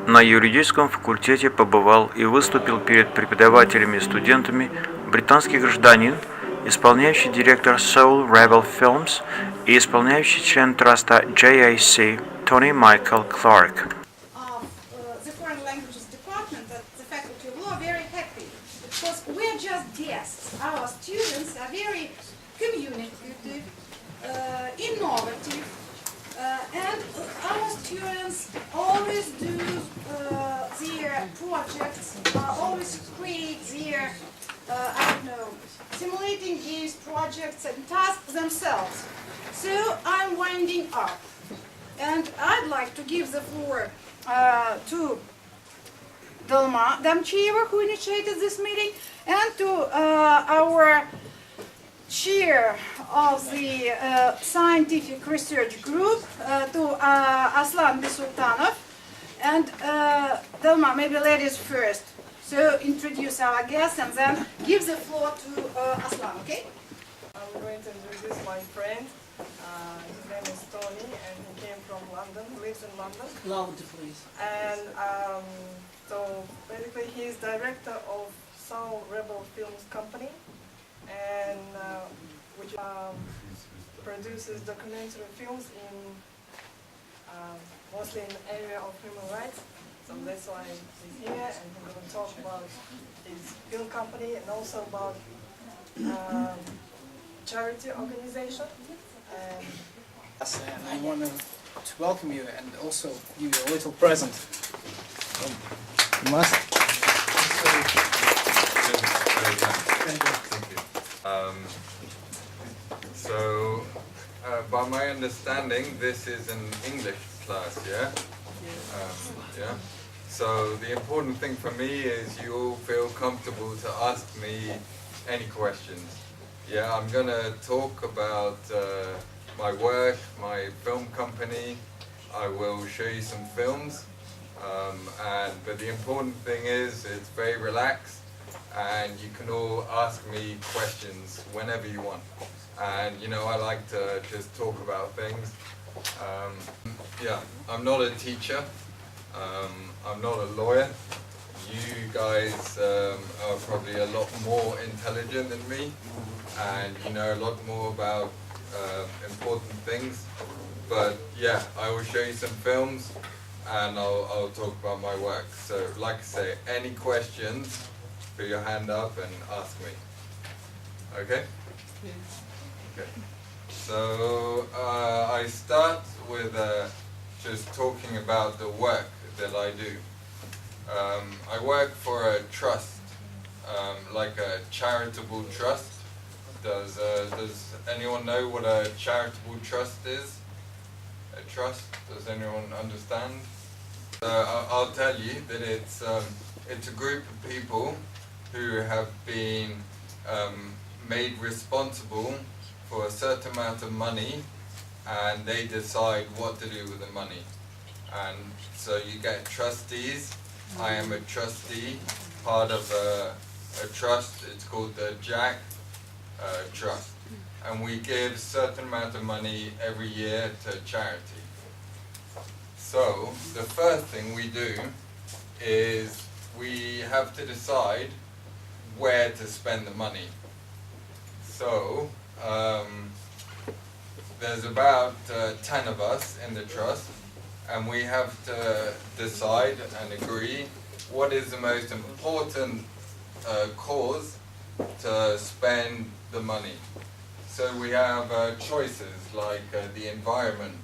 На юридическом факультете побывал и выступил перед преподавателями и студентами британский гражданин, исполняющий директор Soul Rebel Films и исполняющий член траста JAC Тони Кларк. Innovative, and our students always do their projects, always create their, simulating games, projects and tasks themselves. So I'm winding up, and I'd like to give the floor to Dalma Damchieva, who initiated this meeting, and to our chair of the scientific research group, to Aslan Bisultanov. And Dalma, maybe ladies first. So introduce our guest and then give the floor to Aslan, okay? I'm going to introduce my friend. His name is Tony, and he came from London, lives in London. Loud, please. And so basically he's director of Soul Rebel Films Company, and which produces documentary films in mostly in the area of human rights. So that's why he's here, and he's going to talk about his film company and also about charity organization. And I want to welcome you and also give you a little present. You must. So, by my understanding, this is an English class, yeah? Yeah. So the important thing for me is you all feel comfortable to ask me any questions. Yeah, I'm gonna talk about my work, my film company. I will show you some films, but the important thing is it's very relaxed, and you can all ask me questions whenever you want. And you know, I like to just talk about things. Yeah, I'm not a teacher. I'm not a lawyer. You guys are probably a lot more intelligent than me, and you know a lot more about important things. But yeah, I will show you some films, and I'll talk about my work. So, like I say, any questions, put your hand up and ask me. Okay? Okay. So I start with just talking about the work that I do. I work for a trust, like a charitable trust. Does anyone know what a charitable trust is? A trust? Does anyone understand? I'll tell you that it's a group of people who have been made responsible for a certain amount of money, and they decide what to do with the money. And so you get trustees. I am a trustee, part of a trust. It's called the Jack Trust, and we give a certain amount of money every year to charity. So the first thing we do is we have to decide where to spend the money. So there's about 10 of us in the trust, and we have to decide and agree what is the most important cause to spend the money. So we have choices like the environment,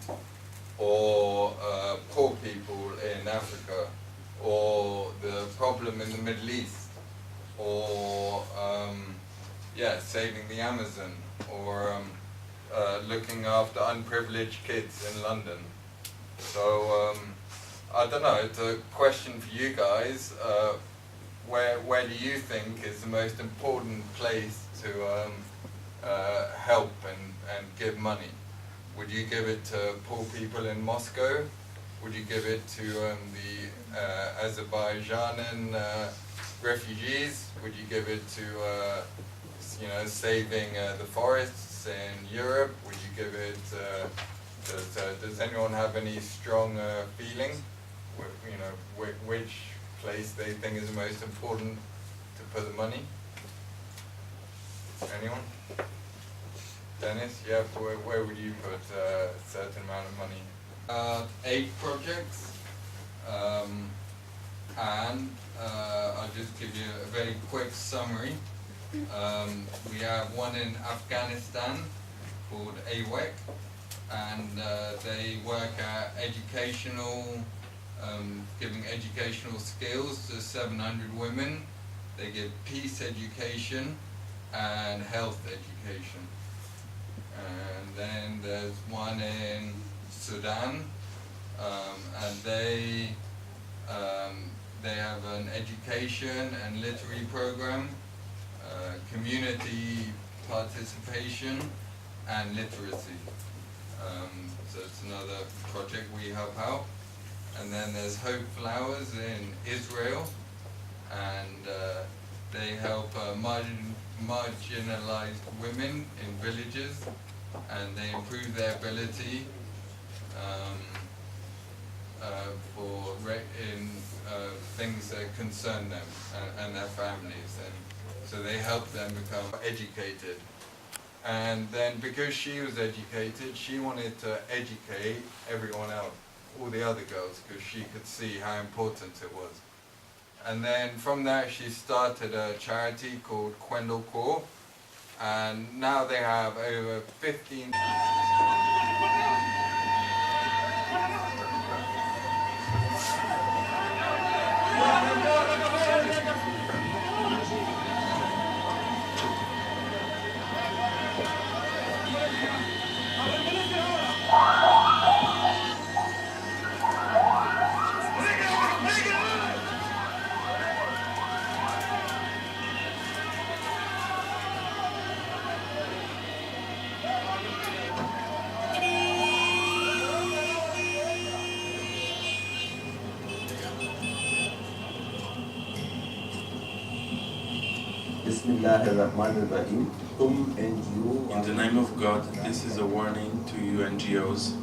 or poor people in Africa, or the problem in the Middle East, or saving the Amazon, or looking after unprivileged kids in London. So I don't know, it's a question for you guys. Where do you think is the most important place to help and give money? Would you give it to poor people in Moscow? Would you give it to the Azerbaijani refugees? Would you give it to saving the forests in Europe? Would you give it? Does anyone have any strong feeling? know, which place they think is the most important to put the money? Anyone? Dennis, yeah, where would you put a certain amount of money? 8 projects, and I'll just give you a very quick summary. We have one in Afghanistan called AWEC, and they work at giving educational skills to 700 women. They give peace education and health education. And then there's one in Sudan, and they have an education and literary program, community participation and literacy. So it's another project we help out. And then there's Hope Flowers in Israel, and they help marginalized women in villages, and they improve their ability in things that concern them and their families, and so they help them become educated. And then because she was educated, she wanted to educate everyone else, all the other girls, because she could see how important it was. And then from that she started a charity called Kwendel Core, and now they have over 15. Bismillahirrahmanirrahim. In the name of God, this is a warning to you NGOs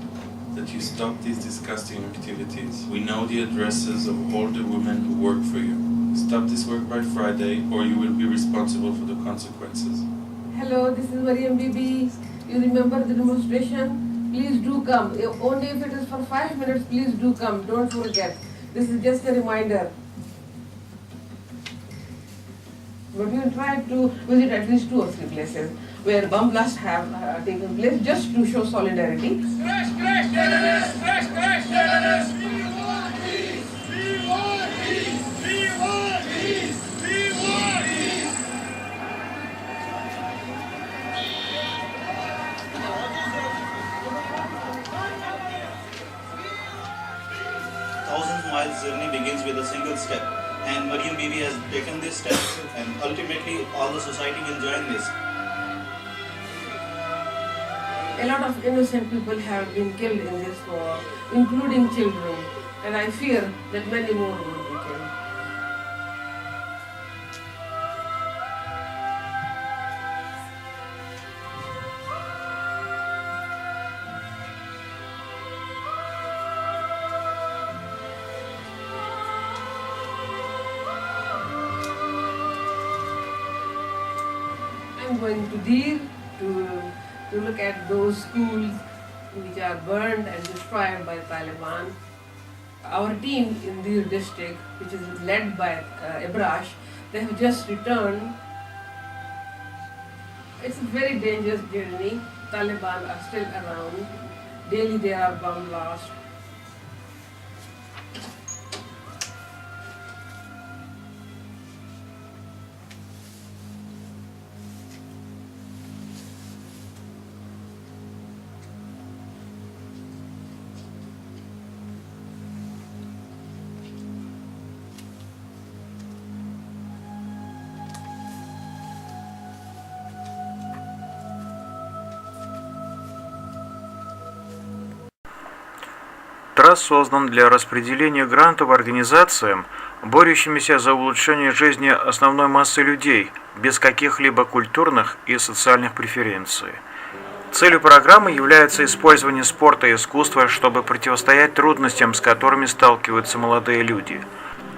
that you stop these disgusting activities. We know the addresses of all the women who work for you. Stop this work by Friday or you will be responsible for the consequences. Hello, this is Mariam Bibi. You remember the demonstration? Please do come. Only if it is for 5 minutes, please do come. Don't forget. This is just a reminder. But we will try to visit at least 2 or 3 places where bomb blasts have taken place, just to show solidarity. Crash, crash, terrorists! Crash, crash, terrorists! We want peace! We want peace! We want peace! We want peace! Thousands miles journey begins with a single step. And Mariam Bibi has taken this step, and ultimately all the society will join this. A lot of innocent people have been killed in this war, including children, and I fear that many more will be killed. I'm going to Dir to look at those schools which are burned and destroyed by Taliban. Our team in Dir district, which is led by Ibrash, they have just returned. It's a very dangerous journey. Taliban are still around. Daily there are bomb blasts. Траст создан для распределения грантов организациям, борющимися за улучшение жизни основной массы людей, без каких-либо культурных и социальных преференций. Целью программы является использование спорта и искусства, чтобы противостоять трудностям, с которыми сталкиваются молодые люди.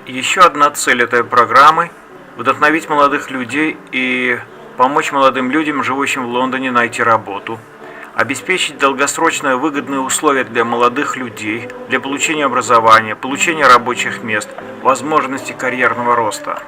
Еще одна цель этой программы – вдохновить молодых людей и помочь молодым людям, живущим в Лондоне, найти работу, обеспечить долгосрочные выгодные условия для молодых людей, для получения образования, получения рабочих мест, возможности карьерного роста.